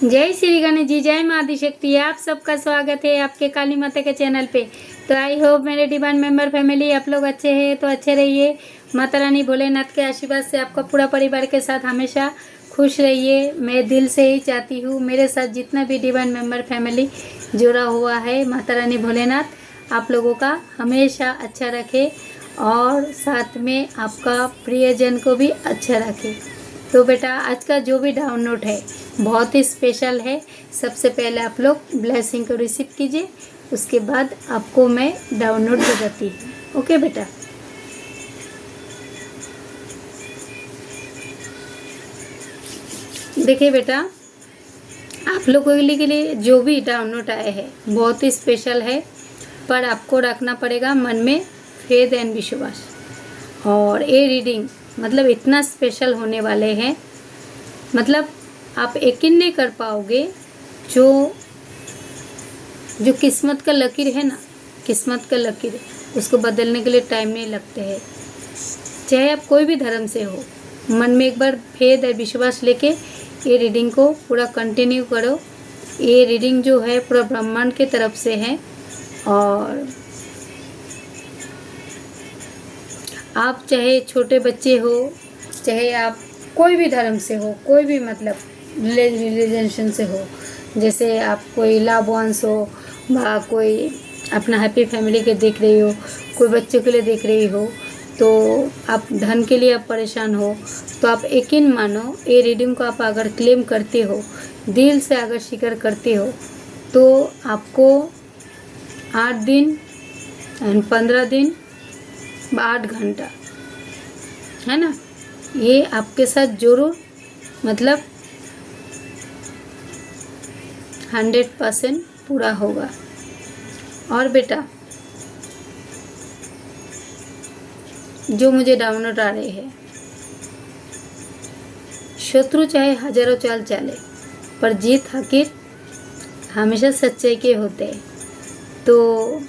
जय श्री गणेश जी, जय माँ आदिशक्ति। आप सबका स्वागत है आपके काली माता के चैनल पे। तो आई होप मेरे डिवाइन मेंबर फैमिली आप लोग अच्छे हैं तो अच्छे रहिए। माता रानी भोलेनाथ के आशीर्वाद से आपका पूरा परिवार के साथ हमेशा खुश रहिए। मैं दिल से ही चाहती हूँ मेरे साथ जितना भी डिवाइन मेंबर फैमिली जुड़ा हुआ है, माता रानी भोलेनाथ आप लोगों का हमेशा अच्छा रखे और साथ में आपका प्रियजन को भी अच्छा रखे। तो बेटा आज का जो भी डाउनलोड है बहुत ही स्पेशल है। सबसे पहले आप लोग ब्लेसिंग को रिसीव कीजिए, उसके बाद आपको मैं डाउनलोड बताती हूँ। ओके बेटा। देखिए बेटा, आप लोगों के लिए जो भी डाउनलोड आए हैं बहुत ही स्पेशल है, पर आपको रखना पड़ेगा मन में फेथ एंड विश्वास। और ये रीडिंग मतलब इतना स्पेशल होने वाले हैं, मतलब आप यकीन नहीं कर पाओगे। जो किस्मत का लकीर है ना, किस्मत का लकीर उसको बदलने के लिए टाइम नहीं लगते हैं। चाहे आप कोई भी धर्म से हो, मन में एक बार फेथ और विश्वास लेके ये रीडिंग को पूरा कंटिन्यू करो। ये रीडिंग जो है पूरा ब्रह्मांड की तरफ से है और आप चाहे छोटे बच्चे हो, चाहे आप कोई भी धर्म से हो, कोई भी मतलब रिलीजन से हो, जैसे आप कोई लाभवांश हो या कोई अपना हैप्पी फैमिली के देख रही हो, कोई बच्चों के लिए देख रही हो, तो आप धन के लिए आप परेशान हो, तो आप यकीन मानो ये रीडिंग को आप अगर क्लेम करते हो, दिल से अगर स्वीकार करते हो, तो आपको 8 दिन एंड 15 दिन 8 घंटा है ना, ये आपके साथ जरूर मतलब 100% पूरा होगा। और बेटा जो मुझे डाउनलोड आ रहे हैं, शत्रु चाहे हजारों चाल चले पर जीत आखिर हमेशा सच्चाई के होते हैं। तो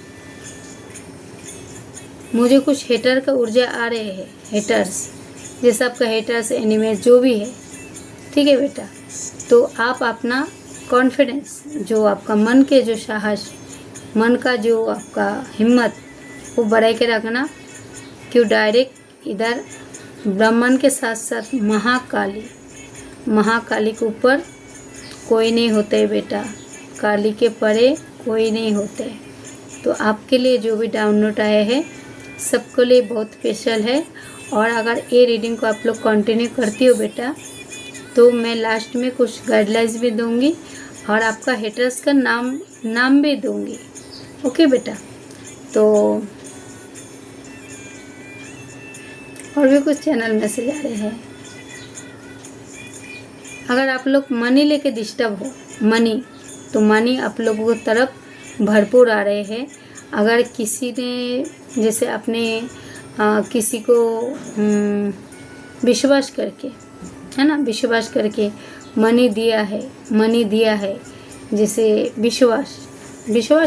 मुझे कुछ हेटर का ऊर्जा आ रहे हैं, हेटर्स जैसा आपका हेटर्स एनिमे जो भी है, ठीक है बेटा। तो आप अपना कॉन्फिडेंस, जो आपका मन के जो साहस, मन का जो आपका हिम्मत, वो बढ़ा के रखना। क्यों डायरेक्ट इधर ब्रह्मांड के साथ साथ महाकाली के ऊपर कोई नहीं होते बेटा, काली के परे कोई नहीं होते। तो आपके लिए जो भी डाउनलोड आए हैं सबके लिए बहुत स्पेशल है। और अगर ये रीडिंग को आप लोग कंटिन्यू करती हो बेटा, तो मैं लास्ट में कुछ गाइडलाइंस भी दूंगी और आपका हेटर्स का नाम भी दूंगी। ओके बेटा। तो और भी कुछ चैनल मैसेज आ रहे हैं। अगर आप लोग मनी लेके डिस्टर्ब हो, मनी, तो मनी आप लोगों की तरफ भरपूर आ रहे हैं। अगर किसी ने जैसे अपने किसी को विश्वास करके, है ना, विश्वास करके मनी दिया है, जैसे विश्वास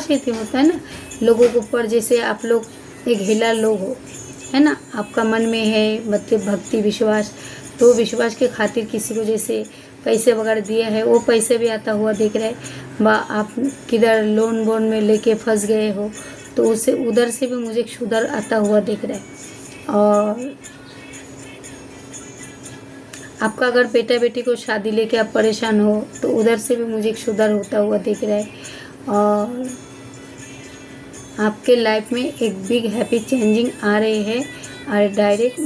ही तो होता है ना लोगों के ऊपर। जैसे आप लोग एक हिला लोग हो, है ना, आपका मन में है मतलब भक्ति विश्वास, तो विश्वास के खातिर किसी को जैसे पैसे वगैरह दिया है, वो पैसे भी आता हुआ दिख रहा है। बा आप किधर लोन वोन में लेके फंस गए हो, तो उसे उधर से भी मुझे सुधर आता हुआ दिख रहा है। और आपका अगर बेटा बेटी को शादी लेके आप परेशान हो, तो उधर से भी मुझे सुधर होता हुआ दिख रहा है। और आपके लाइफ में एक बिग हैप्पी चेंजिंग आ रही है। और डायरेक्ट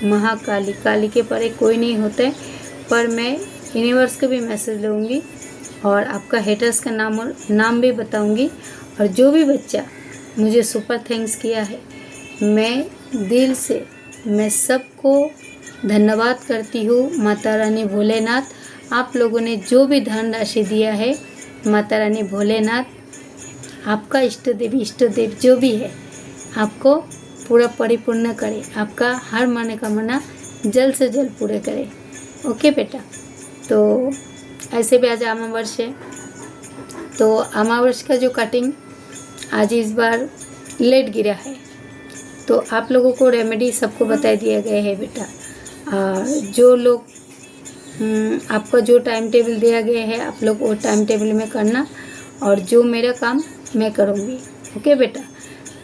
महाकाली काली के परे कोई नहीं होता है। पर मैं यूनिवर्स को भी मैसेज लूँगी और आपका हेटर्स का नाम भी बताऊँगी। और जो भी बच्चा मुझे सुपर थैंक्स किया है, मैं दिल से मैं सबको धन्यवाद करती हूँ। माता रानी भोलेनाथ आप लोगों ने जो भी धन राशि दिया है, माता रानी भोलेनाथ आपका इष्ट देव जो भी है आपको पूरा परिपूर्ण करे, आपका हर मनोकामना जल्द से जल्द पूरे करे। ओके बेटा। तो ऐसे भी आज अमावस है, तो अमावस का जो कटिंग आज इस बार लेट गिरा है, तो आप लोगों को रेमेडी सबको बता दिया गया है बेटा। जो लोग आपका जो टाइम टेबल दिया गया है आप लोग वो टाइम टेबल में करना, और जो मेरा काम मैं करूँगी। ओके बेटा,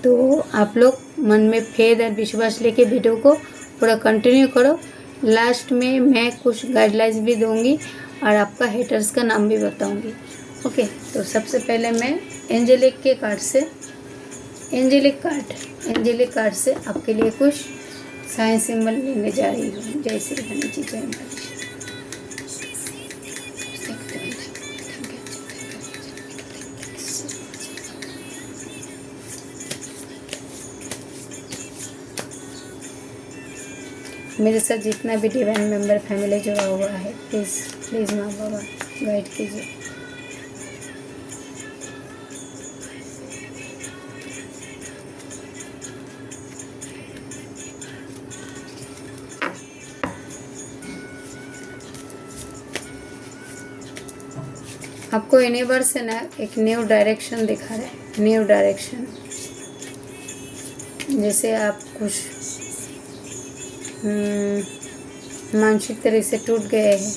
तो आप लोग मन में फेथ और विश्वास लेके वीडियो को पूरा कंटिन्यू करो। लास्ट में मैं कुछ गाइडलाइंस भी दूंगी और आपका हेटर्स का नाम भी बताऊंगी। ओके, तो सबसे पहले मैं एंजेलिक कार्ड से आपके लिए कुछ साइन सिंबल लेने जा रही हूँ। जय श्री गणेश जी, जय माता दी। मेरे साथ जितना भी डिवाइन मेंबर फैमिली जुड़ा हुआ है, प्लीज़ माँ बाबा गाइड कीजिए। आपको यूनिवर्स से ना एक न्यू डायरेक्शन दिखा रहा है, न्यू डायरेक्शन। जैसे आप कुछ मानसिक तरह से टूट गए हैं,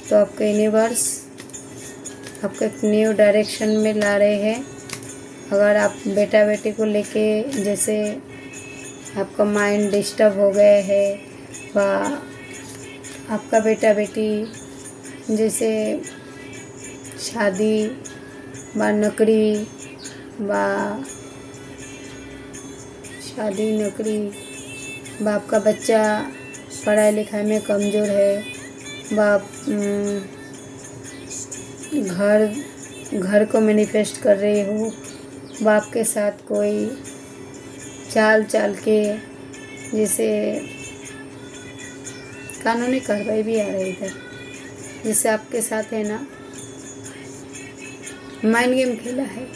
तो आपका यूनिवर्स आपको एक न्यू डायरेक्शन में ला रहे हैं। अगर आप बेटा बेटी को लेके जैसे आपका माइंड डिस्टर्ब हो गया है, व आपका बेटा बेटी जैसे शादी व नौकरी व आपका बच्चा पढ़ाई लिखाई में कमज़ोर है, व घर को मैनिफेस्ट कर रहे हो, व आपके साथ कोई चाल के जैसे कानूनी कार्रवाई भी आ रही है इधर, जिससे आपके साथ है ना माइंड गेम खेला है,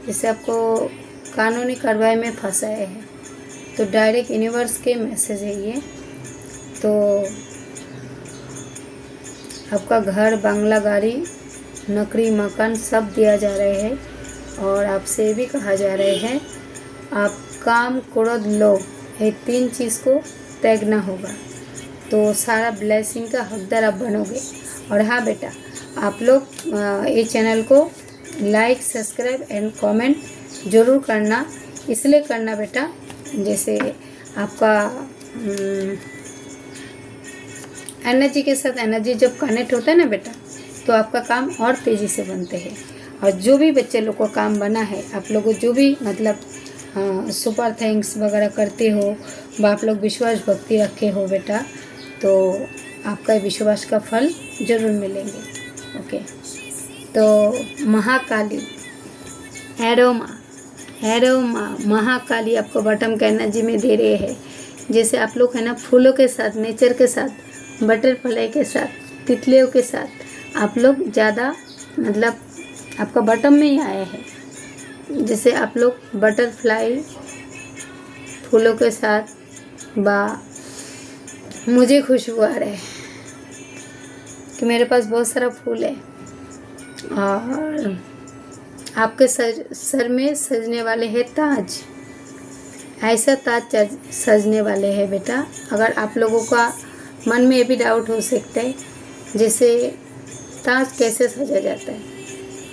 जिससे आपको कानूनी कार्रवाई में फंसाया है। तो डायरेक्ट यूनिवर्स के मैसेज है ये। तो आपका घर, बंगला, गाड़ी, नौकरी, मकान सब दिया जा रहे हैं, और आपसे ये भी कहा जा रहे हैं आप काम, क्रोध, लोभ, ये 3 चीज़ को त्यागना होगा, तो सारा ब्लेसिंग का हकदार आप बनोगे। और हाँ बेटा, आप लोग ये चैनल को लाइक, सब्सक्राइब एंड कमेंट ज़रूर करना। इसलिए करना बेटा, जैसे आपका एनर्जी के साथ एनर्जी जब कनेक्ट होता है ना बेटा, तो आपका काम और तेज़ी से बनते हैं। और जो भी बच्चे लोग को काम बना है, आप लोग को जो भी मतलब सुपर थैंक्स वगैरह करते हो, व आप लोग विश्वास भक्ति रखे हो बेटा, तो आपका विश्वास का फल ज़रूर मिलेंगे। ओके, तो महाकाली एरोमा महाकाली आपको बॉटम का एनर्जी में दे रहे हैं। जैसे आप लोग है ना फूलों के साथ, नेचर के साथ, बटरफ्लाई के साथ, तितलियों के साथ आप लोग ज़्यादा मतलब आपका बॉटम में ही आया है। जैसे आप लोग बटरफ्लाई फूलों के साथ, मुझे खुशबू आ रहा है कि मेरे पास बहुत सारा फूल है, और आपके सर में सजने वाले हैं ताज। ऐसा ताज सजने वाले हैं बेटा। अगर आप लोगों का मन में ये भी डाउट हो सकता है जैसे ताज कैसे सजा जाता है,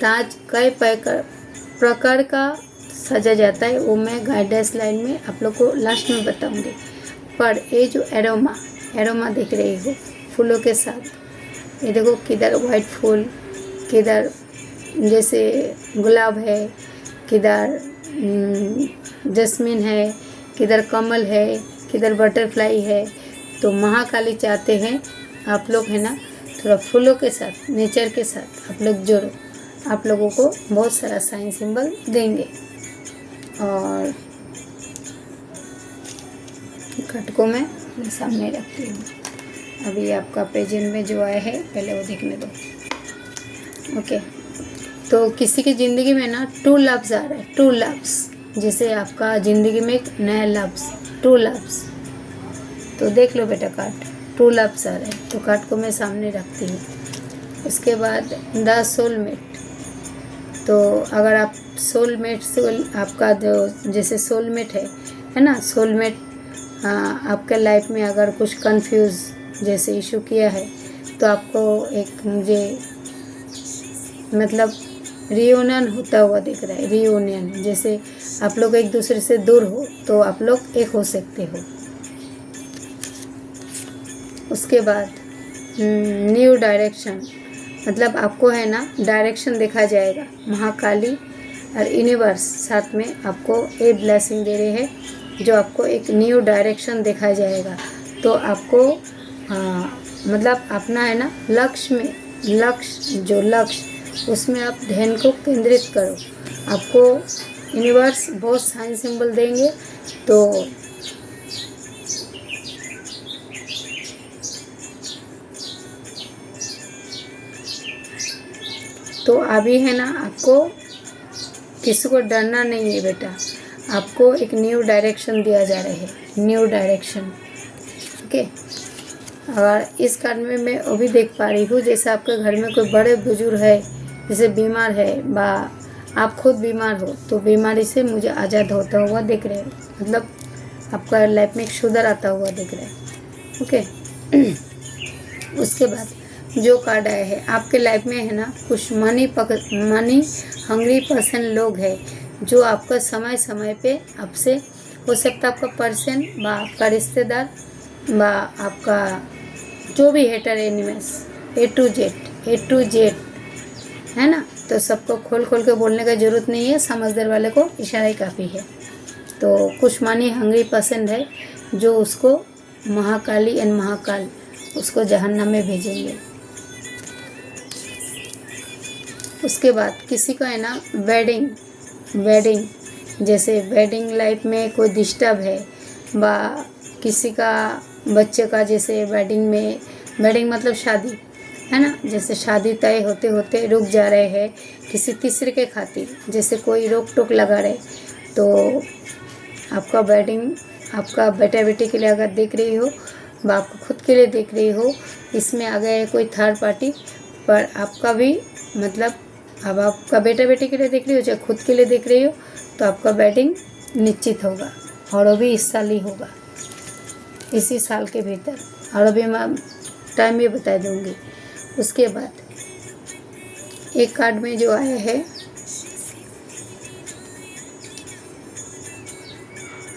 ताज कई प्रकार का सजा जाता है, वो मैं गाइडेंस लाइन में आप लोग को लास्ट में बताऊंगी। पर ये जो एरोमा देख रहे हो फूलों के साथ, ये देखो किधर वाइट फूल, किधर जैसे गुलाब है, किधर जस्मिन है, किधर कमल है, किधर बटरफ्लाई है। तो महाकाली चाहते हैं आप लोग है ना थोड़ा फूलों के साथ, नेचर के साथ आप लोग जुड़ो, आप लोगों को बहुत सारा साइन सिंबल देंगे। और कार्ड को मैं सामने रखती हूँ। अभी आपका प्रेजेंट में जो आया है पहले वो देखने दो। ओके, तो किसी की ज़िंदगी में ना 2 लव्स आ रहा है, 2 लव्स। जैसे आपका ज़िंदगी में एक नया लव्स, 2 लव्स। तो देख लो बेटा कार्ड, 2 लव्स आ रहे हैं। तो कार्ड को मैं सामने रखती हूँ। उसके बाद द सोलमेट। तो अगर आप सोलमेट से आपका जो जैसे सोलमेट है ना, सोलमेट आपके लाइफ में अगर कुछ कंफ्यूज जैसे इशू किया है, तो आपको एक मुझे मतलब रियूनियन होता हुआ दिख रहा है। रियूनियन, जैसे आप लोग एक दूसरे से दूर हो तो आप लोग एक हो सकते हो। उसके बाद न्यू डायरेक्शन, मतलब आपको है ना डायरेक्शन देखा जाएगा। महाकाली और यूनिवर्स साथ में आपको ये ब्लेसिंग दे रहे हैं जो आपको एक न्यू डायरेक्शन देखा जाएगा। तो आपको मतलब अपना है ना लक्ष्य उसमें आप ध्यान को केंद्रित करो। आपको यूनिवर्स बहुत साइन सिंबल देंगे। तो अभी है ना आपको किसी को डरना नहीं है बेटा। आपको एक न्यू डायरेक्शन दिया जा रहा है, न्यू डायरेक्शन। ओके। और इस कार्ड में मैं अभी देख पा रही हूँ जैसे आपके घर में कोई बड़े बुजुर्ग है, जैसे बीमार है बा आप खुद बीमार हो, तो बीमारी से मुझे आज़ाद होता हुआ दिख रहे हैं। मतलब आपका लाइफ में एक सुधार आता हुआ दिख रहा है। ओके। उसके बाद जो कार्ड आया है आपके लाइफ में है ना कुछ मनी हंग्री पर्सन लोग हैं जो आपका समय समय पे आपसे, हो सकता है आपका पर्सन बा आपका रिश्तेदार बा आपका जो भी hater animals, A to Z है ना। तो सबको खोल के बोलने का ज़रूरत नहीं है, समझदार वाले को इशारा ही काफ़ी है। तो कुछ मनी हंग्री पर्सन है जो उसको महाकाली एंड महाकाल उसको जहन्नम में भेजेंगे। उसके बाद किसी का है ना वेडिंग जैसे वेडिंग लाइफ में कोई डिस्टर्ब है बा किसी का बच्चे का, जैसे वेडिंग मतलब शादी है ना, जैसे शादी तय होते होते रुक जा रहे हैं किसी तीसरे के खातिर, जैसे कोई रोक टोक लगा रहे। तो आपका वेडिंग आपका बेटा बेटी के लिए अगर देख रही हो बा आपको खुद के लिए देख रही हो, इसमें आ गया है कोई थर्ड पार्टी, पर आपका भी मतलब अब आपका बेटा बेटी के लिए देख रही हो चाहे खुद के लिए देख रही हो, तो आपका वेडिंग निश्चित होगा और वो भी इस साल ही होगा, इसी साल के भीतर। और अभी मैं टाइम भी बता दूंगी। उसके बाद एक कार्ड में जो आया है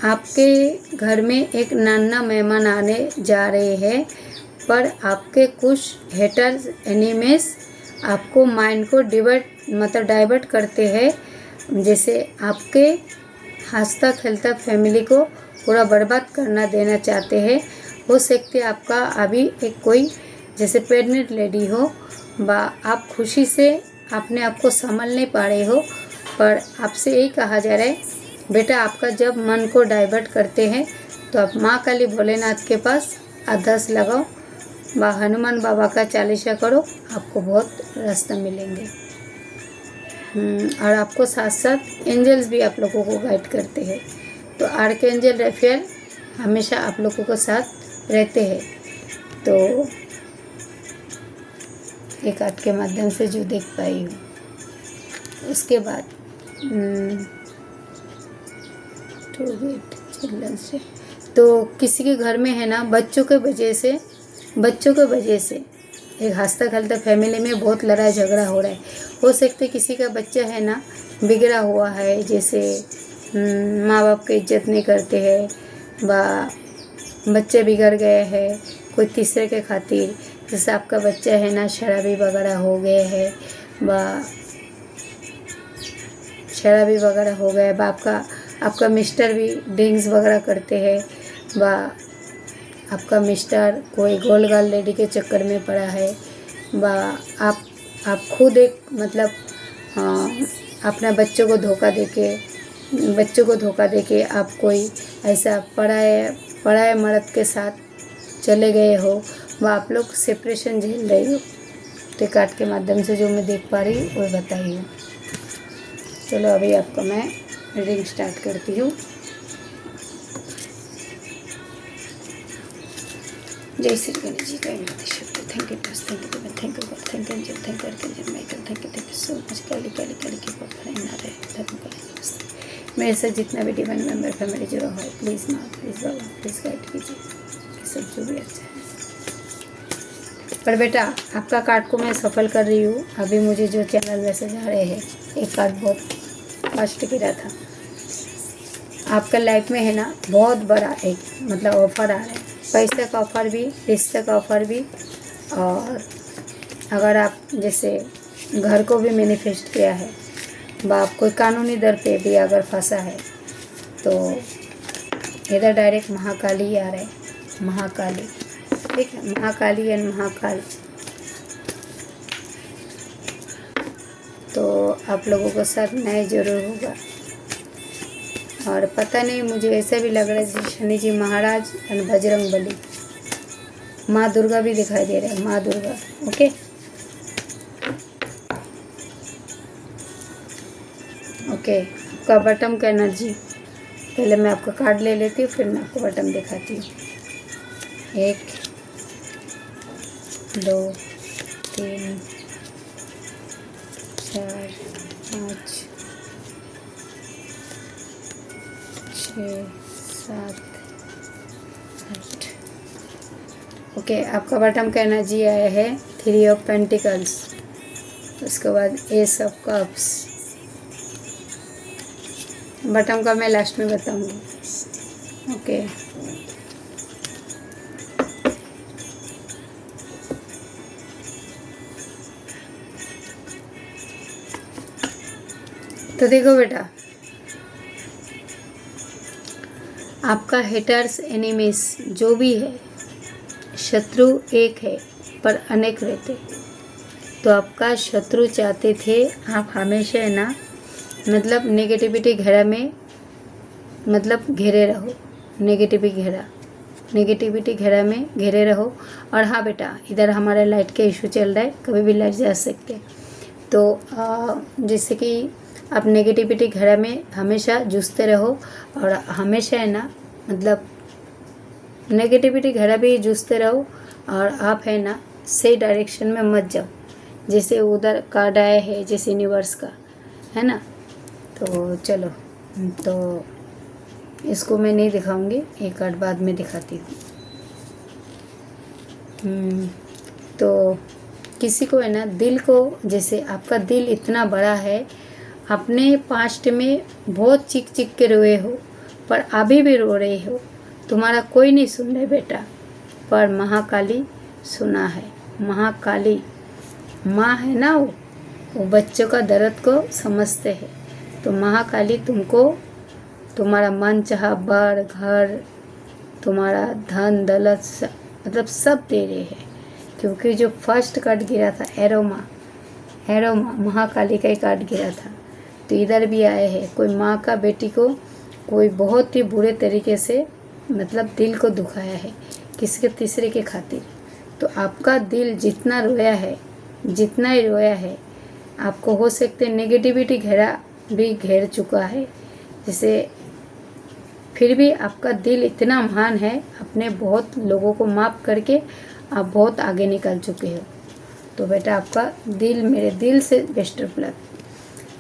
आपके घर में एक नाना मेहमान आने जा रहे हैं, पर आपके कुछ हेटर्स एनिमीज आपको माइंड को डाइवर्ट करते हैं। जैसे आपके हंसता खेलता फैमिली को पूरा बर्बाद करना देना चाहते हैं। हो सकते आपका अभी एक कोई जैसे प्रेग्नेंट लेडी हो बा आप खुशी से अपने आप को संभाल नहीं पा रहे हो, पर आपसे यही कहा जा रहा है बेटा आपका जब मन को डाइवर्ट करते हैं तो आप माँ काली भोलेनाथ के पास अरदास लगाओ बा हनुमान बाबा का चालीसा करो, आपको बहुत रास्ता मिलेंगे। और आपको साथ साथ एंजल्स भी आप लोगों को गाइड करते हैं। तो आर्कएंजल रेफेल हमेशा आप लोगों के साथ रहते हैं। तो एक कार्ड के माध्यम से जो देख पाई हूँ। उसके बाद चिल्ड्रन से तो किसी के घर में है ना बच्चों के वजह से एक हंसता खेलता फैमिली में बहुत लड़ाई झगड़ा हो रहा है। हो सकते किसी का बच्चा है ना बिगड़ा हुआ है, जैसे माँ बाप की इज्जत नहीं करते हैं बा बच्चे बिगड़ गए हैं कोई तीसरे के खातिर। जैसे आपका बच्चा है ना शराबी वगैरह हो गए हैं बा शराबी वगैरह हो गए बा आपका मिस्टर भी ड्रिंक्स वगैरह करते हैं बा आपका मिस्टर कोई गोल गाल लेडी के चक्कर में पड़ा है बा आप खुद एक मतलब अपना बच्चों को धोखा देके आप कोई ऐसा पराए मर्द के साथ चले गए हो व आप लोग सेपरेशन झेल रहे हो। तो कार्ड के माध्यम से जो मैं देख पा रही हूँ वो बताई हूँ। चलो अभी आपको मैं रीडिंग स्टार्ट करती हूँ। जय Shri Ganesh ji. Thank you thank you thank you so much. काली मेरे साथ जितना भी डिवाइन मेंबर फैमिली जुड़ा हुआ है, प्लीज़ माँ प्लीज़ बाबा प्लीज़ गाइड कीजिए, सब जो भी अच्छा है। पर बेटा आपका कार्ड को मैं सफल कर रही हूँ। अभी मुझे जो चैनल मैसेज आ रहे हैं, एक कार्ड बहुत फास्ट गिरा था। आपका लाइफ में है ना बहुत बड़ा एक मतलब ऑफ़र आ रहा है, पैसे का ऑफ़र भी, रिश्ते का ऑफ़र भी। और अगर आप जैसे घर को भी मैनिफेस्ट किया है, आप कोई कानूनी दर पे भी अगर फंसा है, तो इधर डायरेक्ट महाकाली आ रहा है, महाकाली, ठीक है, महाकाली एंड महाकाल। तो आप लोगों के साथ न्याय जरूर होगा। और पता नहीं, मुझे ऐसा भी लग रहा है जैसे शनि जी महाराज एंड बजरंग बली, माँ दुर्गा भी दिखाई दे रहा है, माँ दुर्गा। ओके, ओके, आपका बटम का एनर्जी, पहले मैं आपका कार्ड ले लेती हूँ, फिर मैं आपको बटम दिखाती हूँ। 1 2 3 4 5 6 7 8। ओके, आपका बटम का एनर्जी आया है 3 ऑफ पेंटिकल्स, उसके बाद एस ऑफ कप्स। बटम का मैं लास्ट में बताऊंगी। ओके, तो देखो बेटा, आपका हेटर्स एनिमीज जो भी है, शत्रु एक है पर अनेक रहते। तो आपका शत्रु चाहते थे आप हमेशा है ना मतलब नेगेटिविटी घेरा में मतलब घेरे रहो, नेगेटिविटी घेरा में घेरे रहो। और हाँ बेटा, इधर हमारा लाइट का इशू चल रहा है, कभी भी लाइट जा सकते हैं। तो जैसे कि आप नेगेटिविटी घेरा में हमेशा जूझते रहो, और हमेशा है ना मतलब नेगेटिविटी घेरा भी जूझते रहो, और आप है ना सही डायरेक्शन में मत जाओ। जैसे उधर कार्ड आया है जैसे यूनिवर्स का, है ना। तो चलो, तो इसको मैं नहीं दिखाऊंगी, एक कार्ड बाद में दिखाती हूँ। तो किसी को है ना दिल को, जैसे आपका दिल इतना बड़ा है, अपने पास्ट में बहुत चीख चीख के रोए हो, पर अभी भी रो रहे हो, तुम्हारा कोई नहीं सुन रहे बेटा, पर महाकाली सुना है। महाकाली माँ है ना, वो बच्चों का दर्द को समझते हैं। तो महाकाली तुमको तुम्हारा मन चाहा बार घर, तुम्हारा धन दौलत मतलब सब दे रहे हैं। क्योंकि जो फर्स्ट कार्ड गिरा था एरोमा महाकाली का ही कार्ड गिरा था। तो इधर भी आए हैं, कोई माँ का बेटी को कोई बहुत ही बुरे तरीके से मतलब दिल को दुखाया है, किसी के तीसरे के खातिर। तो आपका दिल जितना रोया है, जितना ही रोया है, आपको हो सकते नेगेटिविटी घेरा भी घेर चुका है। जैसे फिर भी आपका दिल इतना महान है, अपने बहुत लोगों को माफ़ करके आप बहुत आगे निकल चुके हो। तो बेटा आपका दिल, मेरे दिल से बेस्ट ऑफ लक।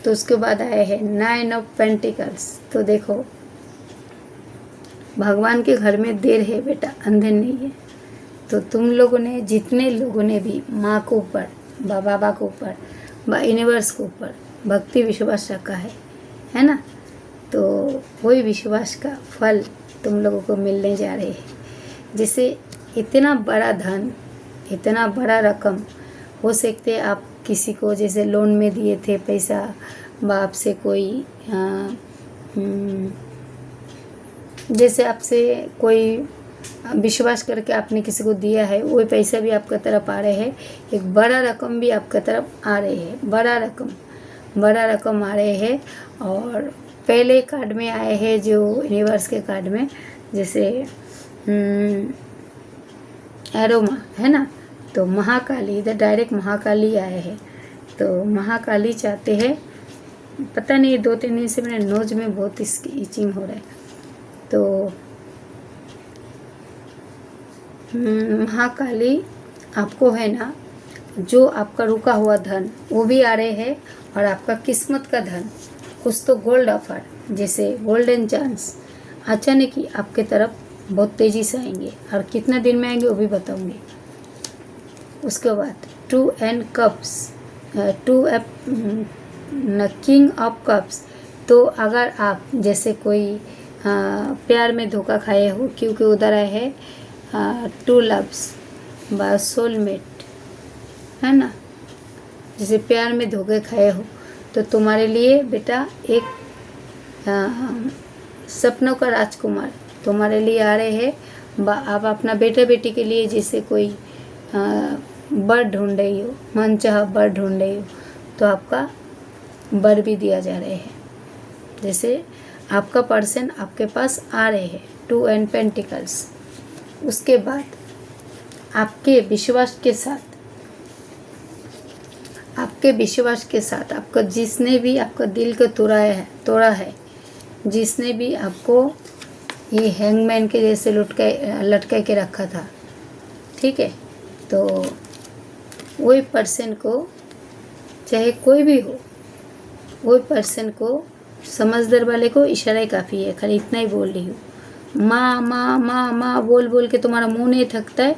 तो उसके बाद आए हैं 9 ऑफ पेंटिकल्स। तो देखो, भगवान के घर में देर है बेटा, अंधेर नहीं है। तो तुम लोगों ने, जितने लोगों ने भी माँ के ऊपर, बाबा के ऊपर, यूनिवर्स के ऊपर भक्ति विश्वास रखा है ना, तो वही विश्वास का फल तुम लोगों को मिलने जा रहे हैं। जैसे इतना बड़ा धन, इतना बड़ा रकम, हो सकते आप किसी को जैसे लोन में दिए थे पैसा, बाप से कोई जैसे आपसे कोई विश्वास करके आपने किसी को दिया है, वही पैसा भी आपका तरफ आ रहे हैं। एक बड़ा रकम भी आपका तरफ आ रहे हैं, बड़ा रकम आ रहे हैं। और पहले कार्ड में आए हैं जो यूनिवर्स के कार्ड में, जैसे एरोमा है ना, तो महाकाली, इधर डायरेक्ट महाकाली आए हैं। तो महाकाली चाहते हैं, पता नहीं 2-3 दिन से मेरे नोज में बहुत इसकी इचिंग हो रहा है। तो महाकाली आपको है ना, जो आपका रुका हुआ धन वो भी आ रहे हैं, और आपका किस्मत का धन, कुछ तो गोल्ड ऑफर, जैसे गोल्डन चांस अचानक ही आपके तरफ बहुत तेज़ी से आएंगे। और कितना दिन में आएंगे वो भी बताऊंगी। उसके बाद 2 and cups, 2 king of cups. तो अगर आप जैसे कोई प्यार में धोखा खाए हो, क्योंकि उधर है 2 लव्स बा सोलमेट, है ना। जैसे प्यार में धोखे खाए हो तो तुम्हारे लिए बेटा एक सपनों का राजकुमार तुम्हारे लिए आ रहे हैं। आप अपना बेटे बेटी के लिए जैसे कोई बर ढूंढ रही हो, मनचाहा बर ढूंढ रही हो, तो आपका बर भी दिया जा रहे हैं। जैसे आपका पर्सन आपके पास आ रहे हैं, 2 एंड पेंटिकल्स। उसके बाद आपके विश्वास के साथ आपका जिसने भी आपका दिल को तोड़ा है, जिसने भी आपको ये हैंगमैन के जैसे लटका के रखा था, ठीक है, तो वही पर्सन को, चाहे कोई भी हो, वही पर्सन को, समझदार वाले को इशारा ही काफ़ी है। खाली इतना ही बोल रही हूँ, माँ माँ माँ माँ बोल बोल के तुम्हारा मुंह नहीं थकता है,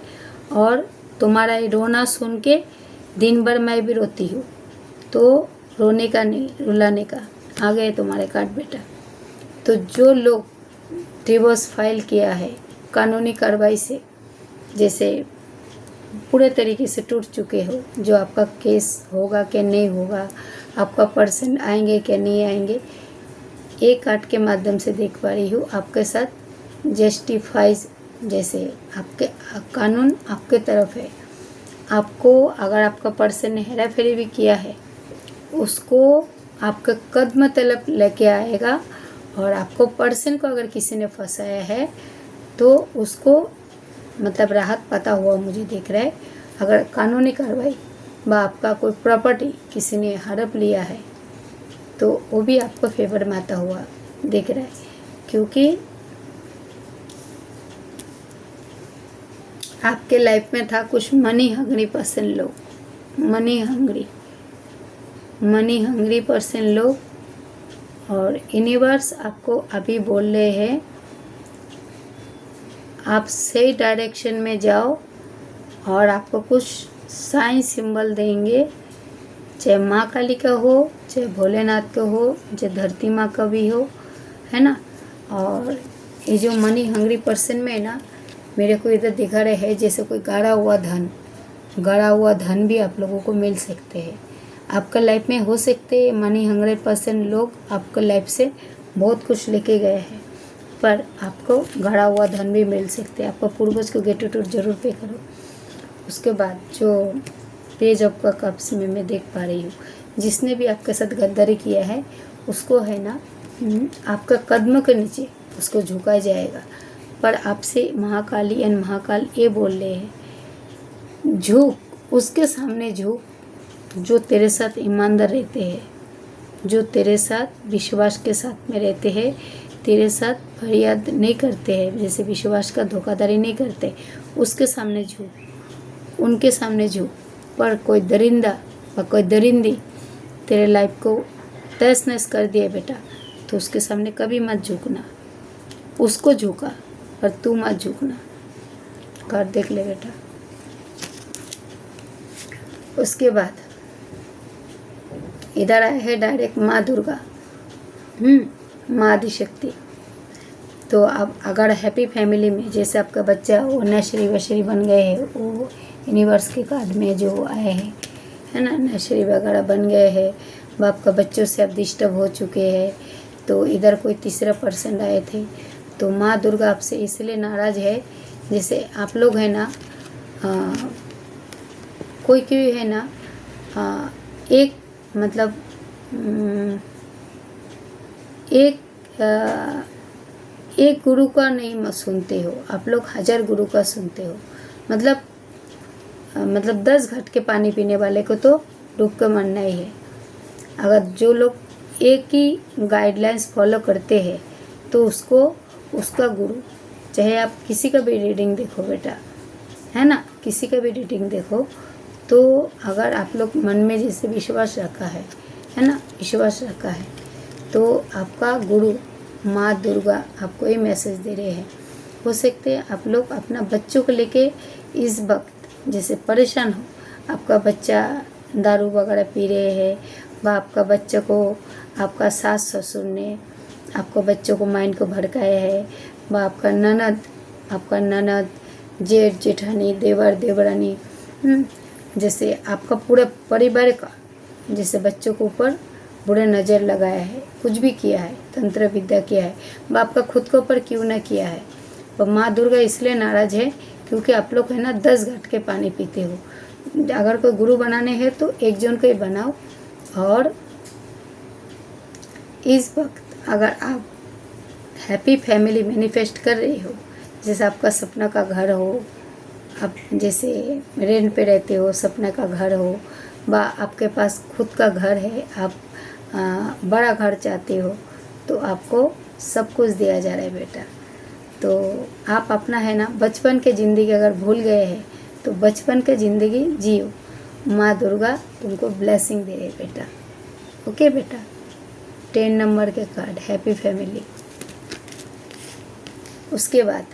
और तुम्हारा ये रोना सुन के दिन भर मैं भी रोती हूँ। तो रोने का नहीं, रुलाने का। आ गए तुम्हारे कार्ड बेटा। तो जो लोग डिवोर्स फाइल किया है कानूनी कार्रवाई से, जैसे पूरे तरीके से टूट चुके हो, जो आपका केस होगा कि नहीं होगा, आपका पर्सन आएंगे कि नहीं आएंगे, एक कार्ड के माध्यम से देख पा रही हूँ आपके साथ जस्टिफाइज, जैसे आपके कानून आपके तरफ है। आपको अगर आपका पर्सन ने हेरा फेरी भी किया है, उसको आपका कदम तलब लेके आएगा, और आपको पर्सन को अगर किसी ने फंसाया है तो उसको मतलब राहत पता हुआ मुझे दिख रहा है। अगर कानूनी कार्रवाई व आपका कोई प्रॉपर्टी किसी ने हड़प लिया है तो वो भी आपको फेवर में आता हुआ दिख रहा है, क्योंकि आपके लाइफ में था कुछ मनी हंग्री पर्सन लोग, मनी हंग्री पर्सन लोग, और यूनिवर्स आपको अभी बोल रहे हैं आप सही डायरेक्शन में जाओ, और आपको कुछ साइन सिंबल देंगे, चाहे माँ काली का हो, चाहे भोलेनाथ का हो, चाहे धरती माँ का भी हो, है ना। और ये जो मनी हंग्री पर्सन में है ना, मेरे को इधर दिखा रहे हैं जैसे कोई गाड़ा हुआ धन भी आप लोगों को मिल सकते हैं। आपका लाइफ में हो सकते हैं मनी हंग्री पर्सन लोग आपको लाइफ से बहुत कुछ लेके गए हैं, पर आपको गड़ा हुआ धन भी मिल सकते हैं। आपका पूर्वज को ग्रेटिट्यूड जरूर पे करो। उसके बाद जो पेज ऑफ का कप्स में मैं देख पा रही हूँ, जिसने भी आपके साथ गद्दारी किया है उसको है ना आपका कदमों के नीचे उसको झुकाया जाएगा। पर आपसे महाकाली एंड महाकाल ये बोल रहे हैं, झुक, उसके सामने झुक जो तेरे साथ ईमानदार रहते हैं, जो तेरे साथ विश्वास के साथ में रहते हैं, तेरे साथ फरियाद नहीं करते हैं, जैसे विश्वास का धोखाधड़ी नहीं करते, उसके सामने झुक, उनके सामने झुक। पर कोई दरिंदा व कोई दरिंदी तेरे लाइफ को तहस नहस कर दिए बेटा, तो उसके सामने कभी मत झुकना। उसको झुका पर तू मत झुकना। कार्ड देख ले बेटा। उसके बाद इधर आया है डायरेक्ट माँ दुर्गा, माँ आदिशक्ति। तो अब अगर हैप्पी फैमिली में जैसे आपका बच्चा वो नर्सरी वशरी बन गए हैं, वो यूनिवर्स के कार्ड में जो आए हैं, है ना, नर्सरी वगैरह बन गए हैं, वो आपका बच्चों से अब डिस्टर्ब हो चुके हैं, तो इधर कोई तीसरा पर्सन आए थे, तो माँ दुर्गा आपसे इसलिए नाराज़ है, जैसे आप लोग है ना कोई है ना एक मतलब एक गुरु का नहीं सुनते हो आप लोग, 1000 गुरु का सुनते हो। मतलब 10 घट के पानी पीने वाले को तो डूब कर मरना ही है। अगर जो लोग एक ही गाइडलाइंस फॉलो करते हैं तो उसको उसका गुरु, चाहे आप किसी का भी रीडिंग देखो बेटा, है ना, किसी का भी रीडिंग देखो, तो अगर आप लोग मन में जैसे विश्वास रखा है ना, विश्वास रखा है, तो आपका गुरु माँ दुर्गा आपको ये मैसेज दे रहे हैं। हो सकते हैं आप लोग अपना बच्चों को लेके इस वक्त जैसे परेशान हो, आपका बच्चा दारू वगैरह पी रहे हैं, व आपका बच्चे को आपका सास ससुर ने आपको बच्चों को माइंड को भड़काया है, व आपका ननद जेठ जेठानी देवर देवरानी, जैसे आपका पूरा परिवार का जैसे बच्चों के ऊपर बुरा नज़र लगाया है, कुछ भी किया है, तंत्र विद्या किया है, वह आपका खुद के ऊपर क्यों ना किया है। वह माँ दुर्गा इसलिए नाराज़ है क्योंकि आप लोग है ना 10 घट के पानी पीते हो। अगर कोई गुरु बनाने हैं तो एक जन को ही बनाओ। और इस वक्त अगर आप हैप्पी फैमिली मैनिफेस्ट कर रहे हो, जैसे आपका सपना का घर हो, आप जैसे रेंट पे रहते हो, सपना का घर हो, व आपके पास खुद का घर है, आप बड़ा घर चाहते हो, तो आपको सब कुछ दिया जा रहा है बेटा। तो आप अपना है ना बचपन के ज़िंदगी अगर भूल गए हैं तो बचपन के ज़िंदगी जियो, माँ दुर्गा तुमको ब्लेसिंग दे रही बेटा। ओके बेटा, 10 नंबर के कार्ड हैप्पी फैमिली। उसके बाद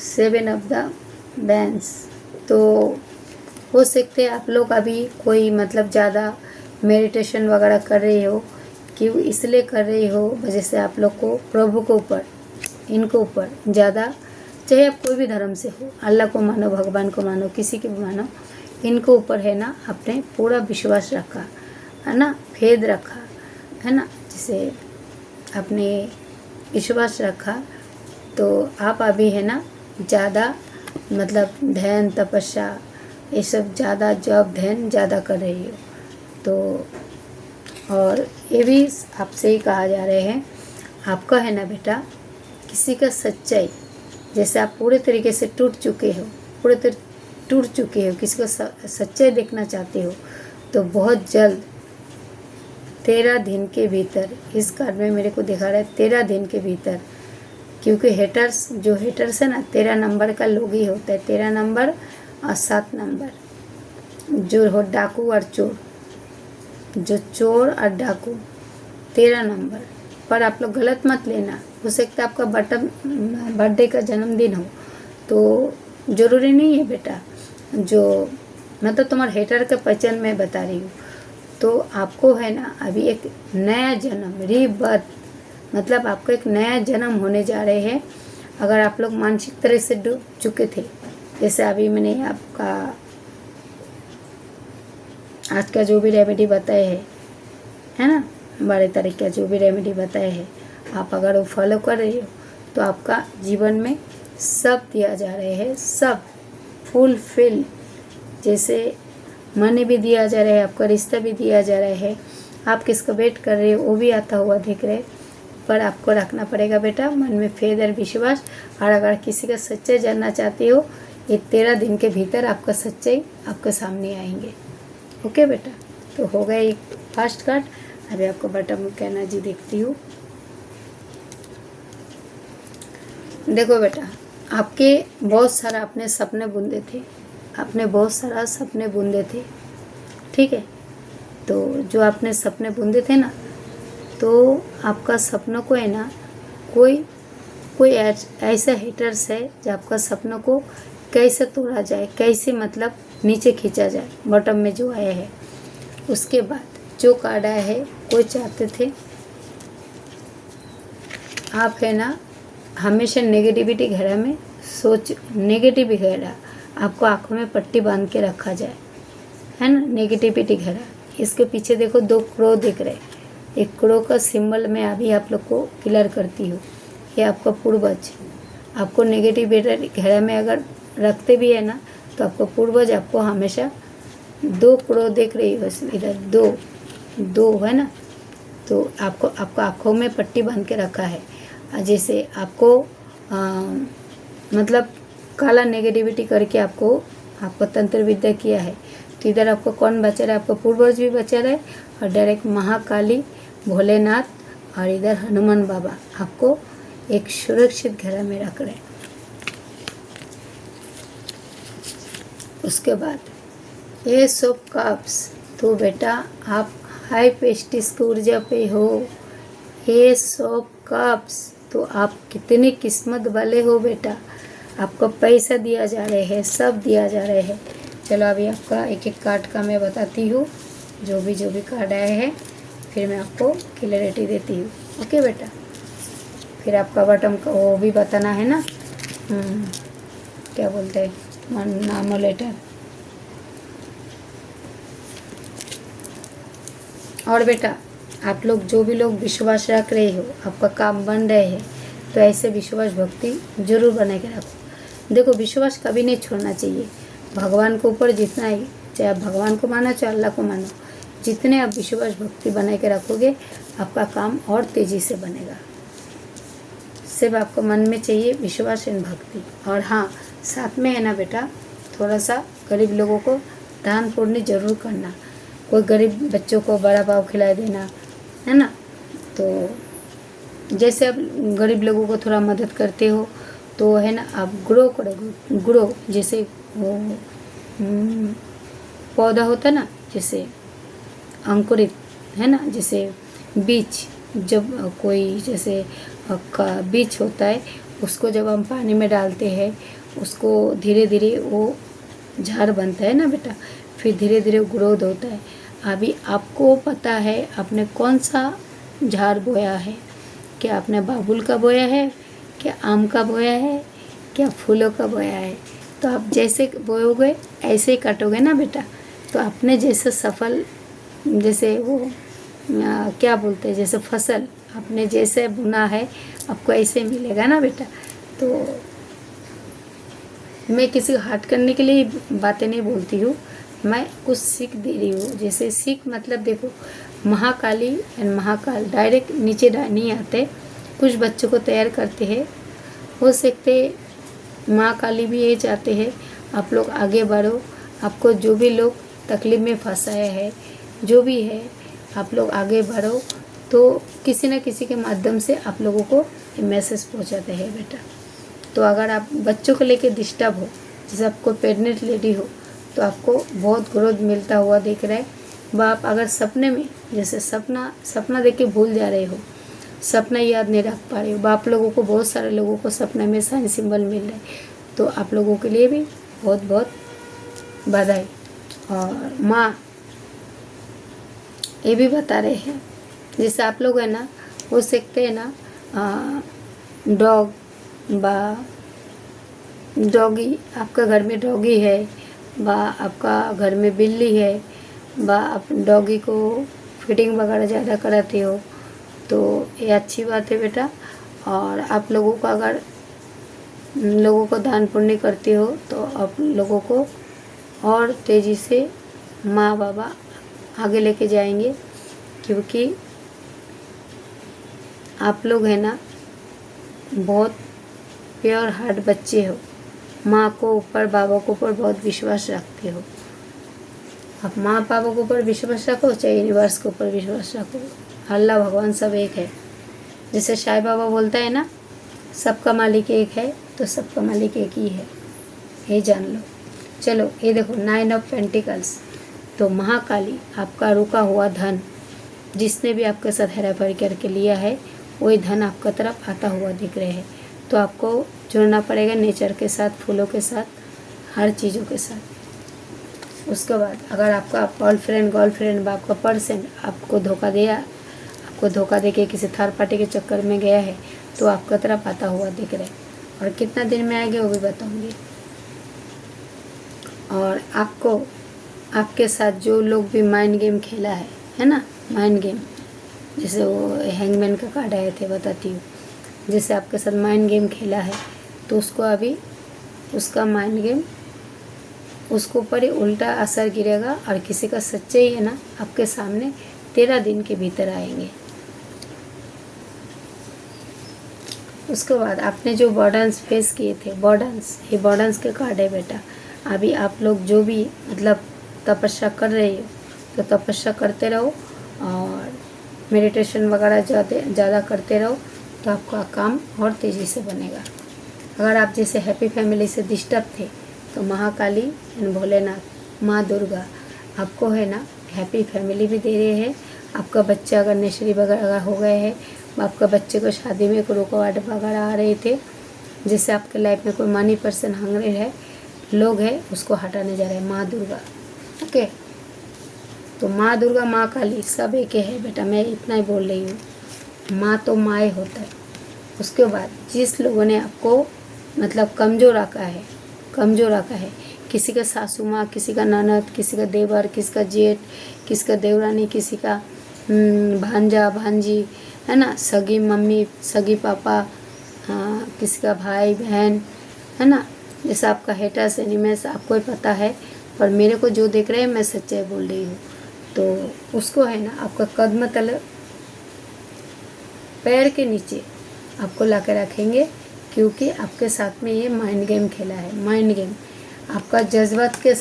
7 ऑफ द बैंस। तो हो सकते हैं आप लोग अभी कोई मतलब ज़्यादा मेडिटेशन वगैरह कर रहे हो, क्यों इसलिए कर रही हो वजह से आप लोग को प्रभु के ऊपर, इनके ऊपर ज़्यादा, चाहे आप कोई भी धर्म से हो, अल्लाह को मानो, भगवान को मानो, किसी के भी मानो, इनके ऊपर है ना आपने पूरा विश्वास रखा है ना, फेद रखा है ना, जैसे आपने विश्वास रखा तो आप अभी है ना ज़्यादा मतलब ध्यान तपस्या ये सब ज़्यादा जॉब ध्यान ज़्यादा कर रही हो। तो और ये भी आपसे ही कहा जा रहे हैं, आपका है ना बेटा किसी का सच्चाई, जैसे आप पूरे तरीके से टूट चुके हो, किसी का सच्चाई देखना चाहते हो, तो बहुत जल्द 13 दिन के भीतर, इस कार्ड में मेरे को दिखा रहा है 13 दिन के भीतर, क्योंकि हेटर्स है ना 13 नंबर का लोग ही होता है, 13 नंबर और 7 नंबर जो हो डाकू और चोर, जो चोर और डाकू 13 नंबर। पर आप लोग गलत मत लेना, हो सकता है आपका बर्थडे का जन्मदिन हो, तो ज़रूरी नहीं है बेटा, जो मतलब तुम्हारे हेटर का पहचान मैं बता रही हूँ। तो आपको है ना अभी एक नया जन्म, रीबर्थ, मतलब आपको एक नया जन्म होने जा रहे हैं। अगर आप लोग मानसिक तरह से डूब चुके थे, जैसे अभी मैंने आपका आज का जो भी रेमेडी बताए है ना, 12 तारीख का जो भी रेमेडी बताए हैं, आप अगर वो फॉलो कर रहे हो तो आपका जीवन में सब दिया जा रहे हैं, सब फुलफिल, जैसे मनी भी दिया जा रहा है, आपका रिश्ता भी दिया जा रहा है, आप किसका वेट कर रहे हो वो भी आता हुआ दिख रहा है। पर आपको रखना पड़ेगा बेटा मन में फेद और विश्वास। और अगर किसी का सच्चाई जानना चाहते हो, ये 13 दिन के भीतर आपका सच्चाई आपके सामने आएंगे। ओके बेटा, तो हो गया एक फर्स्ट कार्ड। अभी आपको बटन कहना जी देखती हूँ। देखो बेटा, आपके बहुत सारा अपने सपने बुनते थे, आपने बहुत सारा सपने बुनते थे, ठीक है। तो जो आपने सपने बुनते थे ना, तो आपका सपनों को है ना कोई ऐसा हेटर्स है जो आपका सपनों को कैसे तोड़ा जाए, कैसे मतलब नीचे खींचा जाए, बॉटम में जो आया है। उसके बाद जो कार्ड आया है, कोई चाहते थे आप है ना हमेशा नेगेटिविटी घेरा में नेगेटिव घेरा, आपको आँखों में पट्टी बांध के रखा जाए, है ना, नेगेटिविटी घेरा। इसके पीछे देखो 2 क्रो दिख रहे, एक क्रो का सिंबल मैं अभी आप लोग को क्लियर करती हूँ। ये आपका पूर्वज आपको नेगेटिविटी घेरा में अगर रखते भी है ना, तो आपको पूर्वज आपको हमेशा 2 क्रो देख रही हो, इधर 2 है ना, तो आपको आँखों में पट्टी बांध के रखा है। जैसे आपको मतलब काला नेगेटिविटी करके आपको तंत्र विद्या किया है। तो इधर आपको कौन बचा रहा है, आपको पूर्वज भी बचा रहा है, और डायरेक्ट महाकाली, भोलेनाथ और इधर हनुमान बाबा आपको एक सुरक्षित घेरा में रख रहे हैं। उसके बाद ये सब कप्स, तो बेटा आप हाई पेस्टिस की ऊर्जा पे हो। ये सब कप्स, तो आप कितने किस्मत वाले हो बेटा। आपको पैसा दिया जा रहे हैं, सब दिया जा रहे हैं। चलो अभी आपका एक एक कार्ड का मैं बताती हूँ, जो भी कार्ड आए हैं, फिर मैं आपको क्लियरिटी देती हूँ। ओके बेटा, फिर आपका बटन का वो भी बताना है ना, क्या बोलते हैं, नाम और लेटर। और बेटा आप लोग जो भी लोग विश्वास रख रहे हो, आपका काम बन रहे हैं, तो ऐसे विश्वास भक्ति जरूर बना के रखो। देखो विश्वास कभी नहीं छोड़ना चाहिए। भगवान के ऊपर जितना है, चाहे आप भगवान को मानो चाहे अल्लाह को मानो, जितने आप विश्वास भक्ति बना के रखोगे आपका काम और तेज़ी से बनेगा। सिर्फ आपको मन में चाहिए विश्वास एंड भक्ति। और हाँ, साथ में है ना बेटा, थोड़ा सा गरीब लोगों को दान पुण्य जरूर करना। कोई गरीब बच्चों को बड़ा पाव खिला देना, है ना। तो जैसे आप गरीब लोगों को थोड़ा मदद करते हो तो है ना, आप ग्रो करोगे। ग्रो जैसे वो पौधा होता ना, जैसे अंकुरित, है ना, जैसे बीज, जब कोई जैसे बीज होता है, उसको जब हम पानी में डालते हैं, उसको धीरे धीरे वो झाड़ बनता है ना बेटा, फिर धीरे धीरे ग्रोथ होता है। अभी आपको पता है आपने कौन सा झाड़ बोया है, क्या आपने बाबुल का बोया है, क्या आम का बोया है, क्या फूलों का बोया है। तो आप जैसे बोओगे ऐसे ही काटोगे ना बेटा। तो आपने जैसे सफल, जैसे वो क्या बोलते हैं, जैसे फसल आपने जैसे बुना है आपको ऐसे मिलेगा ना बेटा। तो मैं किसी को हर्ट करने के लिए बातें नहीं बोलती हूँ, मैं कुछ सीख दे रही हूँ। जैसे सीख मतलब देखो, महाकाली एंड महाकाल डायरेक्ट नीचे नहीं आते, कुछ बच्चों को तैयार करते हैं। हो सकते महाकाली भी ये चाहते हैं आप लोग आगे बढ़ो। आपको जो भी लोग तकलीफ में फंसाया है, जो भी है, आप लोग आगे बढ़ो। तो किसी न किसी के माध्यम से आप लोगों को मैसेज पहुंचाते हैं बेटा। तो अगर आप बच्चों को लेके डिस्टर्ब हो, जैसे आपको प्रेग्नेंट लेडी हो, तो आपको बहुत ग्रोथ मिलता हुआ दिख रहा है। व आप अगर सपने में, जैसे सपना देख के भूल जा रहे हो, सपना याद नहीं रख पा रहे हो, आप लोगों को, बहुत सारे लोगों को सपने में साइन सिंबल मिल रहा है, तो आप लोगों के लिए भी बहुत बहुत बधाई। और माँ ये भी बता रहे हैं, जैसे आप लोग है ना, हो सकते हैं ना डॉग बा डॉगी, आपका घर में डॉगी है, बा आपका घर में बिल्ली है, बा आप डॉगी को फीडिंग वगैरह ज़्यादा कराते हो, तो ये अच्छी बात है बेटा। और आप लोगों को, अगर लोगों को दान पुण्य करते हो, तो आप लोगों को और तेज़ी से माँ बाबा आगे लेके जाएंगे, क्योंकि आप लोग है ना बहुत प्योर हार्ट बच्चे हो। माँ को ऊपर, बाबा को ऊपर बहुत विश्वास रखते हो। आप माँ बाबा के ऊपर विश्वास रखो, चाहे यूनिवर्स के ऊपर विश्वास रखो, अल्लाह भगवान सब एक है। जैसे साईं बाबा बोलता है ना, सबका मालिक एक है, तो सबका मालिक एक ही है, ये जान लो। चलो ये देखो 9 ऑफ पेंटिकल्स, तो महाकाली आपका रुका हुआ धन, जिसने भी आपके साथ हेराफेरी करके लिया है, वही धन आपका तरफ आता हुआ दिख रहे हैं। तो आपको जुड़ना पड़ेगा नेचर के साथ, फूलों के साथ, हर चीज़ों के साथ। उसके बाद अगर आपका गर्लफ्रेंड आपका पर्सन आपको धोखा दिया, आपको धोखा दे के किसी थर्ड पार्टी के चक्कर में गया है, तो आपका तरफ आता हुआ दिख रहा है। और कितना दिन में आएंगे वो भी बताऊंगी। और आपको, आपके साथ जो लोग भी माइंड गेम खेला है ना, माइंड गेम, जैसे वो हैंगमैन का कार्ड आए थे, बताती हूँ। जैसे आपके साथ माइंड गेम खेला है, तो उसको अभी उसका माइंड गेम उसके ऊपर ही उल्टा असर गिरेगा। और किसी का सच्चाई है ना, आपके सामने 13 दिन के भीतर आएंगे। उसके बाद आपने जो बर्डन्स फेस किए थे, बर्डन्स, ये बर्डन्स के कार्ड है बेटा। अभी आप लोग जो भी मतलब तपस्या कर रहे हो, तो तपस्या करते रहो और मेडिटेशन वगैरह ज़्यादा करते रहो, तो आपका काम और तेज़ी से बनेगा। अगर आप जैसे हैप्पी फैमिली से डिस्टर्ब थे, तो महाकाली एंड भोलेनाथ, माँ दुर्गा आपको है ना हैप्पी फैमिली भी दे रहे हैं। आपका बच्चा अगर नर्सरी वगैरह हो गए हैं, आपका बच्चे को शादी में रुकावट वगैरह आ रहे थे, जैसे आपके लाइफ में कोई मनी पर्सन हंग्री है, लोग है, उसको हटाने जा रहे हैं। माँ दुर्गा, ओके। तो माँ दुर्गा, माँ काली सब एक ही है बेटा, मैं इतना ही बोल रही हूँ। माँ तो माँ ही होता है। उसके बाद जिस लोगों ने आपको मतलब कमज़ोर रखा है, किसी का सासू माँ, किसी का ननद, किसी का देवर, किसी का जेठ, किसी का देवरानी, किसी का भांजा भांजी, है ना, सगी मम्मी, सगी पापा, हाँ, किसी का भाई बहन, है ना। जैसे आपका हेटर्स एनिमीज आपको ही पता है, पर मेरे को जो देख रहे हैं मैं सच्चाई बोल रही हूँ। तो उसको है ना आपका कदम तले पैर के नीचे आपको ला के रखेंगे, क्योंकि आपके साथ में ये माइंड गेम खेला है। माइंड गेम आपका जज्बात के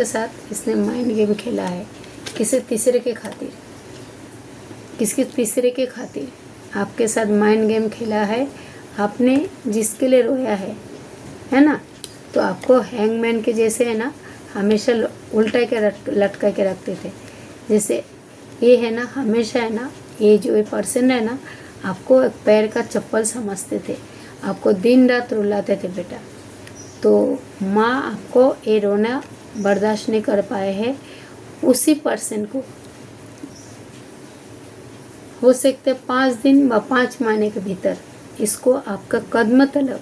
साथ इसने माइंड गेम खेला है। किसी तीसरे के खातिर आपके साथ माइंड गेम खेला है। आपने जिसके लिए रोया है ना, तो आपको हैंगमैन के जैसे है ना हमेशा उल्टा के लटका के रखते थे। जैसे ये है ना, हमेशा है ना, ये जो ये पर्सन है ना, आपको एक पैर का चप्पल समझते थे, आपको दिन रात रुलाते थे बेटा। तो माँ आपको ये रोना बर्दाश्त नहीं कर पाए हैं। उसी पर्सन को हो सकते 5 दिन व 5 महीने के भीतर इसको आपका कदम तलब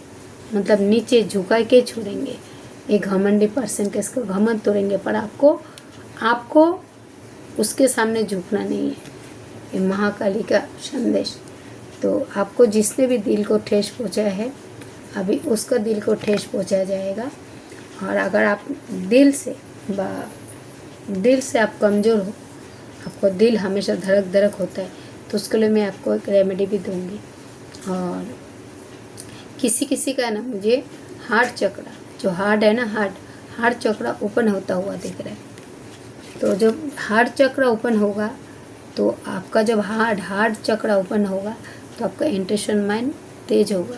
मतलब नीचे झुका के छोड़ेंगे। एक घमंडी पर्सन के इसको घमंड तोड़ेंगे, पर आपको उसके सामने झुकना नहीं है। ये महाकाली का संदेश। तो आपको जिसने भी दिल को ठेस पहुंचाया है, अभी उसका दिल को ठेस पहुंचाया जाएगा। और अगर आप दिल से आप कमज़ोर हो, आपको दिल हमेशा धड़क होता है, तो उसके लिए मैं आपको एक रेमेडी भी दूंगी। और किसी का ना मुझे हार्ट चक्रा, जो हार्ट है ना, हार्ट चक्रा ओपन होता हुआ दिख रहा है। तो जब हार्ट चक्रा ओपन होगा, तो आपका जब हार्ट चक्रा ओपन होगा, तो आपका इंट्यूशन माइंड तेज होगा।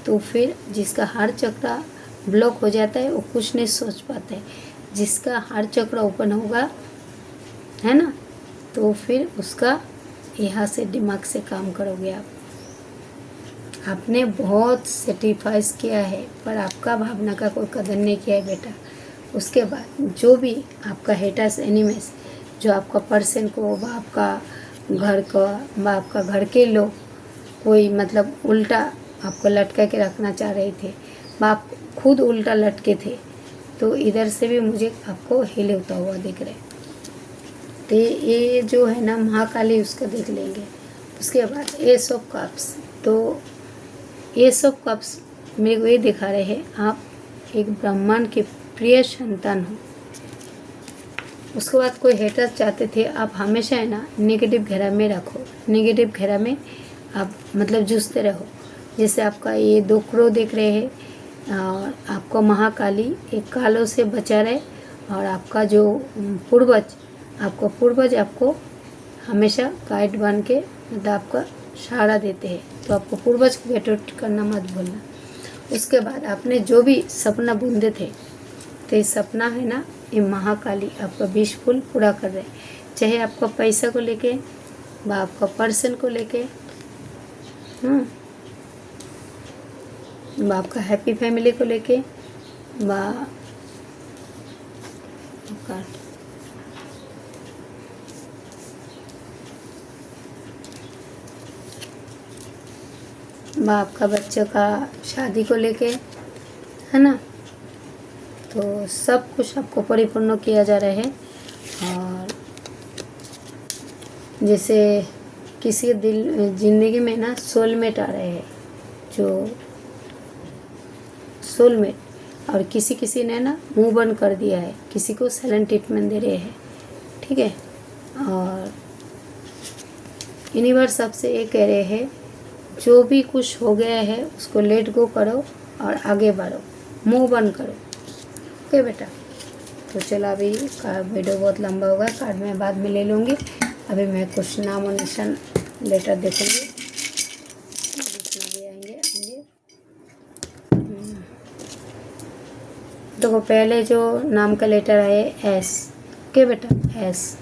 तो फिर जिसका हार्ट चक्रा ब्लॉक हो जाता है, वो कुछ नहीं सोच पाता है। जिसका हार्ट चक्रा ओपन होगा, है ना, तो फिर उसका यहाँ से दिमाग से काम करोगे आप। आपने बहुत सेक्रीफाइस किया है, पर आपका भावना का कोई कदर नहीं किया है बेटा। उसके बाद जो भी आपका हेटर्स एनिमीज, जो आपका पर्सन को व आपका घर के लोग कोई मतलब उल्टा आपको लटका के रखना चाह रहे थे, व आप खुद उल्टा लटके थे, तो इधर से भी मुझे आपको हिल होता हुआ दिख रहा है। तो ये जो है ना महाकाली, उसका देख लेंगे। उसके बाद एस ऑफ कप्स, तो एस ऑफ कप्स मेरे को ये दिखा रहे हैं आप एक ब्राह्मण के प्रिय संतान हो। उसके बाद कोई हेटर चाहते थे, आप हमेशा है ना नेगेटिव घेरा में रखो, नेगेटिव घेरा में आप मतलब जूझते रहो। जैसे आपका ये 2 क्रो देख रहे हैं, और आपको महाकाली एक कालों से बचा रहे, और आपका जो पूर्वज आपको हमेशा गाइड बन के मतलब आपका सहारा देते हैं। तो आपको पूर्वज को गेट आउट करना मत भूलना। उसके बाद आपने जो भी सपना बुनते थे, तो ये सपना है ना, ये महाकाली आपका विशफुल पूरा कर रहे हैं। चाहे आपका पैसा को लेके व आपका पर्सन को लेके, व आपका हैप्पी फैमिली को लेके, आपका बच्चों का शादी को लेके, है ना। तो सब कुछ आपको परिपूर्ण किया जा रहा है। और जैसे किसी के ज़िंदगी में ना सोलमेट आ रहे हैं, जो सोलमेट, और किसी ने ना मुंह बंद कर दिया है, किसी को साइलेंट ट्रीटमेंट दे रहे हैं, ठीक है। और यूनिवर्स आपसे ये कह रहे हैं, जो भी कुछ हो गया है उसको लेट गो करो और आगे बढ़ो, मुंह बंद करो, ओके बेटा। तो चलो, अभी वीडियो बहुत लंबा होगा, कार्ड मैं बाद में ले लूँगी। अभी मैं कुछ नाम और निशान लेटर देखूँगी, जितना भी आएंगे। तो पहले जो नाम का लेटर आए एस, ओके बेटा, एस।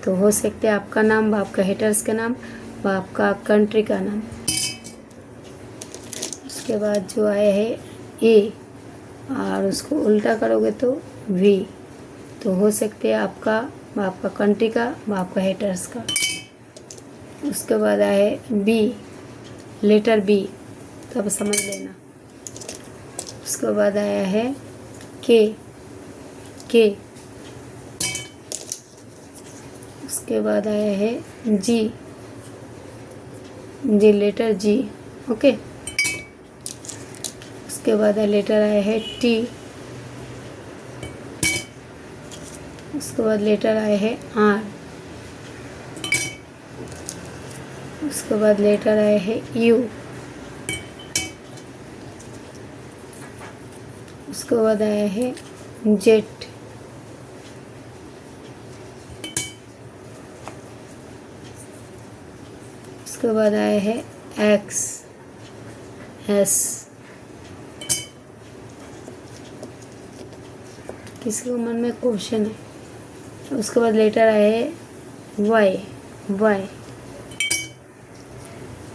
तो हो सकते हैं आपका नाम, आपका हेटर्स का नाम, व आपका कंट्री का नाम। उसके बाद जो आया है ए, और उसको उल्टा करोगे तो वी। तो हो सकते हैं आपका कंट्री का, आपका हेटर्स का। उसके बाद आया है बी, लेटर बी, तब समझ लेना। उसके बाद आया है के, उसके बाद आया है जी, लेटर जी, ओके। उसके बाद लेटर आया है टी, उसके बाद लेटर आया है आर, उसके बाद लेटर आया है यू, उसके बाद आया है जेट, उसके बाद आया है एक्स, एस। किसी को मन में क्वेश्चन है। उसके बाद लेटर आया है वाई,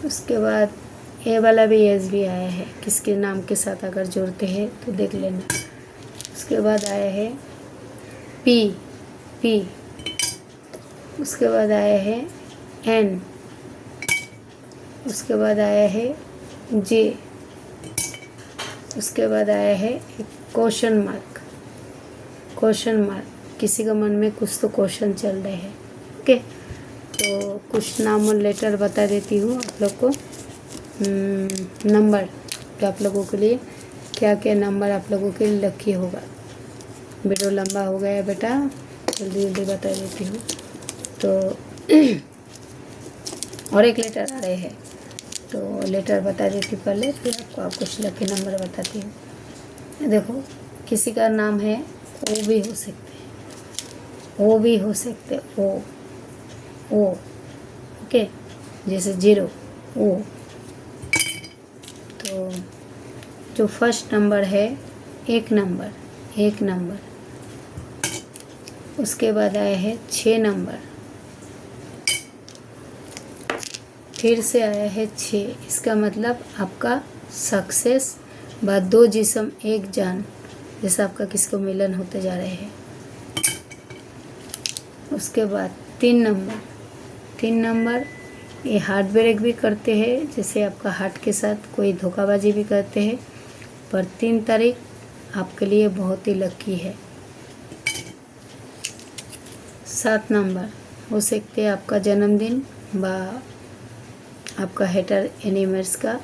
उसके बाद ए वाला भी एस भी आया है, किसके नाम के साथ अगर जोड़ते हैं तो देख लेना। उसके बाद आया है पी, उसके बाद आया है एन, उसके बाद आया है जे, उसके बाद आया है क्वेश्चन मार्क। किसी का मन में कुछ तो क्वेश्चन चल रहे हैं, ओके। तो कुछ नाम और लेटर बता देती हूँ आप लोग को। नंबर आप लोगों के लिए क्या क्या नंबर आप लोगों के लिए लकी होगा। वीडियो लंबा हो गया बेटा, जल्दी बता देती हूँ। तो और एक लेटर आ रहे हैं, तो लेटर बता देती पहले, फिर आपको कुछ लकी नंबर बताती हूँ। देखो, किसी का नाम है ओ भी हो सकते, ओ, ओके, जैसे 0 ओ। तो जो फर्स्ट नंबर है एक नंबर, उसके बाद आया है 6 नंबर, फिर से आया है 6। इसका मतलब आपका सक्सेस व 2 जिस्म 1 जान, जैसे आपका किसको मिलन होते जा रहे हैं। उसके बाद 3 नंबर, ये हार्ट ब्रेक भी करते हैं, जैसे आपका हार्ट के साथ कोई धोखाबाजी भी करते हैं, पर 3 तारीख आपके लिए बहुत ही लकी है। 7 नंबर हो सकते हैं आपका जन्मदिन व आपका हेटर एनिवर्स का।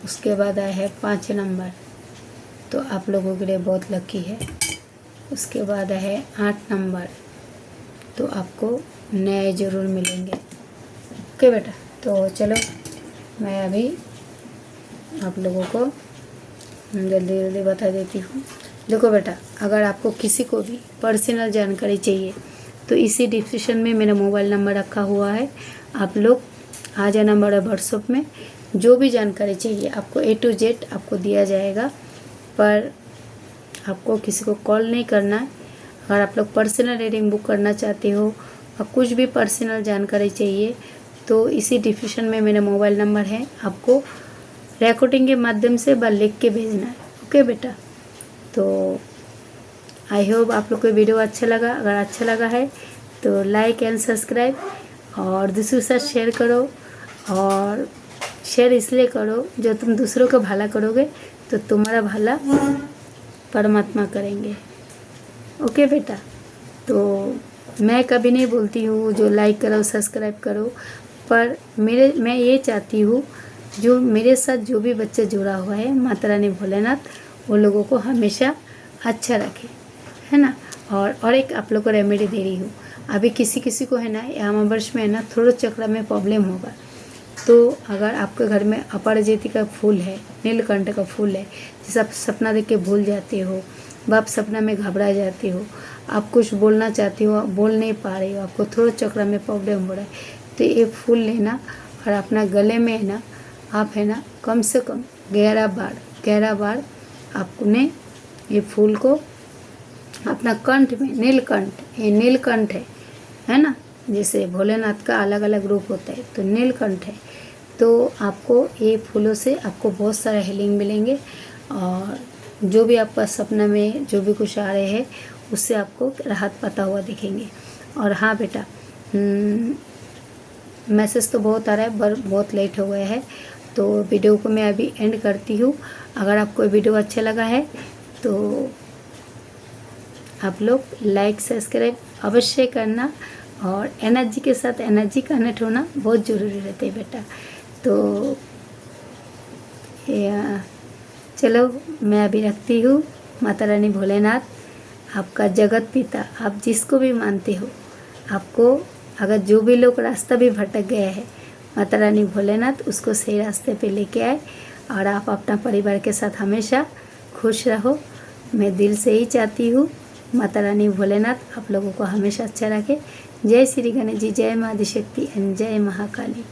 उसके बाद आया है 5 नंबर, तो आप लोगों के लिए बहुत लकी है। उसके बाद है 8 नंबर, तो आपको नए ज़रूर मिलेंगे, ओके बेटा। तो चलो मैं अभी आप लोगों को जल्दी बता देती हूँ। देखो बेटा, अगर आपको किसी को भी पर्सनल जानकारी चाहिए तो इसी डिस्क्रिप्शन में मेरा मोबाइल नंबर रखा हुआ है, आप लोग आ जाना मेरे व्हाट्सएप में। जो भी जानकारी चाहिए आपको A to Z आपको दिया जाएगा, पर आपको किसी को कॉल नहीं करना है। अगर आप लोग पर्सनल रीडिंग बुक करना चाहते हो और कुछ भी पर्सनल जानकारी चाहिए तो इसी डिस्क्रिप्शन में मेरा मोबाइल नंबर है, आपको रिकॉर्डिंग के माध्यम से व लिख के भेजना है, ओके बेटा। तो आई होप आप लोग को वीडियो अच्छा लगा। अगर अच्छा लगा है तो लाइक एंड सब्सक्राइब और दूसरों के साथ शेयर करो, और शेयर इसलिए करो, जो तुम दूसरों का भला करोगे तो तुम्हारा भला परमात्मा करेंगे, ओके बेटा। तो मैं कभी नहीं बोलती हूँ जो लाइक करो सब्सक्राइब करो, पर मैं ये चाहती हूँ जो मेरे साथ जो भी बच्चा जुड़ा हुआ है, माता रानी भोलेनाथ वो लोगों को हमेशा अच्छा रखे, है ना। और एक आप लोग को रेमेडी दे रही हूँ। अभी किसी को है ना, यहाँ वर्ष में है ना, थोड़ा चक्र में प्रॉब्लम होगा, तो अगर आपके घर में अपराजिता का फूल है, नीलकंठ का फूल है, जैसे आप सपना देख के भूल जाते हो, आप सपना में घबरा जाते हो, आप कुछ बोलना चाहते हो बोल नहीं पा रहे हो, आपको थोड़ा चक्र में प्रॉब्लम हो रहा है, तो ये फूल लेना और अपना गले में है ना, आप है ना कम से कम 11 बार आपने ये फूल को अपना कंठ में, नीलकंठ, ये नीलकंठ है ना, जैसे भोलेनाथ का अलग अलग रूप होता है, तो नीलकंठ है, तो आपको ये फूलों से आपको बहुत सारा हीलिंग मिलेंगे और जो भी आपका सपना में जो भी कुछ आ रहे हैं उससे आपको राहत पाता हुआ दिखेंगे। और हाँ बेटा, मैसेज तो बहुत आ रहा है पर बहुत लेट हो गया है, तो वीडियो को मैं अभी एंड करती हूँ। अगर आपको वीडियो अच्छा लगा है तो आप लोग लाइक सब्सक्राइब अवश्य करना, और एनर्जी के साथ एनर्जी कनेक्ट होना बहुत ज़रूरी रहता है बेटा। तो चलो मैं अभी रखती हूँ। माता रानी भोलेनाथ, आपका जगत पिता, आप जिसको भी मानते हो, आपको अगर जो भी लोग रास्ता भी भटक गया है, माता रानी भोलेनाथ उसको सही रास्ते पे लेके आए और आप अपना परिवार के साथ हमेशा खुश रहो। मैं दिल से ही चाहती हूँ माता रानी भोलेनाथ आप लोगों को हमेशा अच्छा रखे। जय श्री गणेश जी, जय माँ आदिशक्ति एंड जय महाकाली।